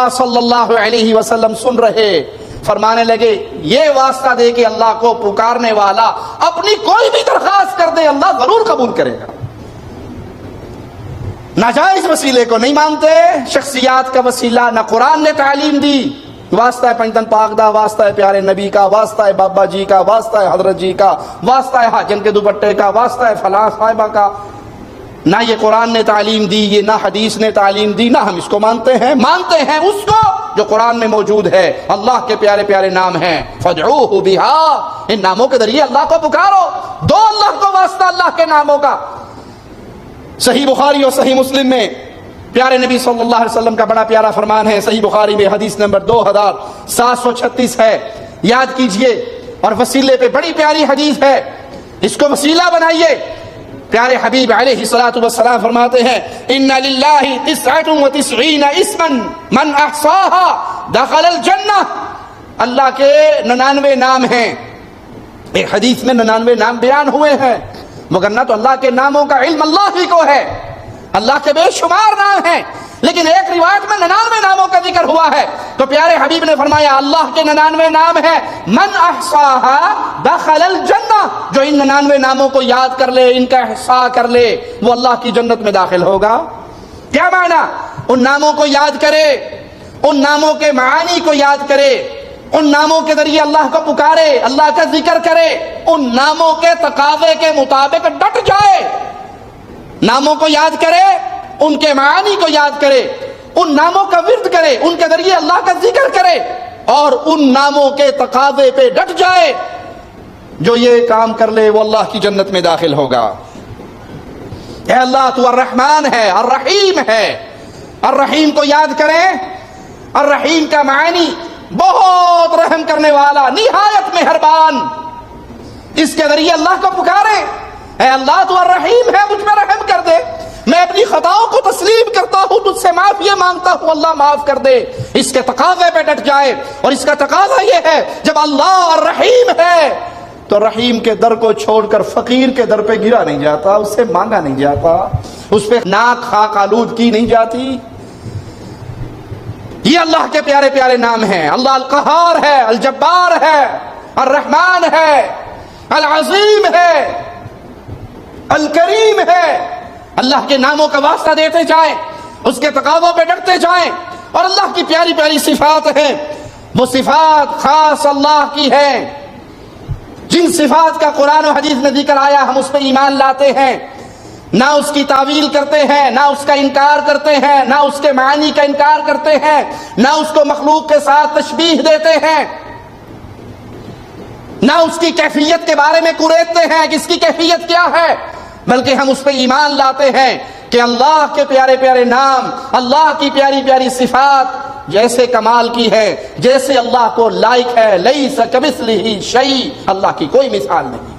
اللہ صلی اللہ علیہ وسلم سن رہے، فرمانے لگے یہ واسطہ دے کہ اللہ کو پکارنے والا اپنی کوئی بھی درخواست کر دے اللہ ضرور قبول کرے گا۔ ناجائز وسیلے کو نہیں مانتے، شخصیات کا وسیلہ نہ قرآن نے تعلیم دی، واسطہ ہے پنجتن پاک دا، واسطہ ہے پیارے نبی کا، واسطہ ہے بابا جی کا، واسطہ ہے حضرت جی کا، واسطہ ہے حاجن کے دوپٹے کا، واسطہ ہے فلاں صاحبہ کا۔ نہ یہ قرآن نے تعلیم دی، یہ نہ حدیث نے تعلیم دی، نہ ہم اس کو مانتے ہیں اس کو جو قرآن میں موجود ہے۔ اللہ کے پیارے پیارے نام ہیں، فادعوہ بہا، ان ناموں کے ذریعے اللہ کو پکارو، دو اللہ کو واسطہ اللہ کے ناموں کا۔ صحیح بخاری اور صحیح مسلم میں پیارے نبی صلی اللہ علیہ وسلم کا بڑا پیارا فرمان ہے، صحیح بخاری میں حدیث نمبر 2736 ہے، یاد کیجئے، اور وسیلے پہ بڑی پیاری حدیث ہے، اس کو وسیلہ بنائیے۔ پیارے حبیب علیہ الصلوۃ والسلام فرماتے ہیں ان للہ 99 اسما من احصاها دخل الجنہ، اللہ کے 99 نام ہیں، ایک حدیث میں 99 نام بیان ہوئے ہیں، مگر نہ تو اللہ کے ناموں کا علم اللہ ہی کو ہے، اللہ کے بے شمار نام ہیں، لیکن ایک روایت میں 99 ناموں کا ذکر ہوا ہے، تو پیارے حبیب نے فرمایا اللہ کے 99 نام ہے، من احصاها دخل الجنہ، جو ان 99 ناموں کو یاد کر لے، ان کا احصاء کر لے، وہ اللہ کی جنت میں داخل ہوگا۔ کیا معنی؟ ان ناموں کو یاد کرے، ان ناموں کے معانی کو یاد کرے، ان ناموں کے ذریعے اللہ کو پکارے، اللہ کا ذکر کرے، ان ناموں کے تقاضے کے مطابق ڈٹ جائے، ناموں کو یاد کرے، ان کے معانی کو یاد کرے، ان ناموں کا ورد کرے، ان کے ذریعے اللہ کا ذکر کرے، اور ان ناموں کے تقاضے پہ ڈٹ جائے، جو یہ کام کر لے وہ اللہ کی جنت میں داخل ہوگا۔ اے اللہ تو الرحمن ہے، الرحیم ہے، الرحیم کو یاد کریں، الرحیم کا معنی بہت رحم کرنے والا، نہایت مہربان، اس کے ذریعے اللہ کو پکارے، اے اللہ تو الرحیم ہے، مجھ میں رحم کر دے، میں اپنی خطاؤں کو تسلیم کرتا ہوں، تجھ سے معافی مانگتا ہوں، اللہ معاف کر دے، اس کے تقاضے پہ ڈٹ جائے۔ اور اس کا تقاضا یہ ہے جب اللہ الرحیم ہے تو رحیم کے در کو چھوڑ کر فقیر کے در پہ گرا نہیں جاتا، اس سے مانگا نہیں جاتا، اس پہ ناک خاک آلود کی نہیں جاتی۔ یہ اللہ کے پیارے پیارے نام ہیں، اللہ القہار ہے، الجبار ہے، الرحمن ہے، العظیم ہے، الکریم ہے۔ اللہ کے ناموں کا واسطہ دیتے جائیں، اس کے تقاضوں پہ ڈٹتے جائیں، اور اللہ کی پیاری پیاری صفات ہیں، وہ صفات خاص اللہ کی ہیں، جن صفات کا قرآن و حدیث میں ذکر آیا ہم اس پہ ایمان لاتے ہیں، نہ اس کی تعویل کرتے ہیں، نہ اس کا انکار کرتے ہیں، نہ اس کے معنی کا انکار کرتے ہیں، نہ اس کو مخلوق کے ساتھ تشبیہ دیتے ہیں، نہ اس کی کیفیت کے بارے میں کریدتے ہیں کہ اس کی کیفیت کیا ہے، بلکہ ہم اس پہ ایمان لاتے ہیں کہ اللہ کے پیارے پیارے نام، اللہ کی پیاری پیاری صفات جیسے کمال کی ہے، جیسے اللہ کو لائق ہے، لیس کمثلہ شیء، اللہ کی کوئی مثال نہیں۔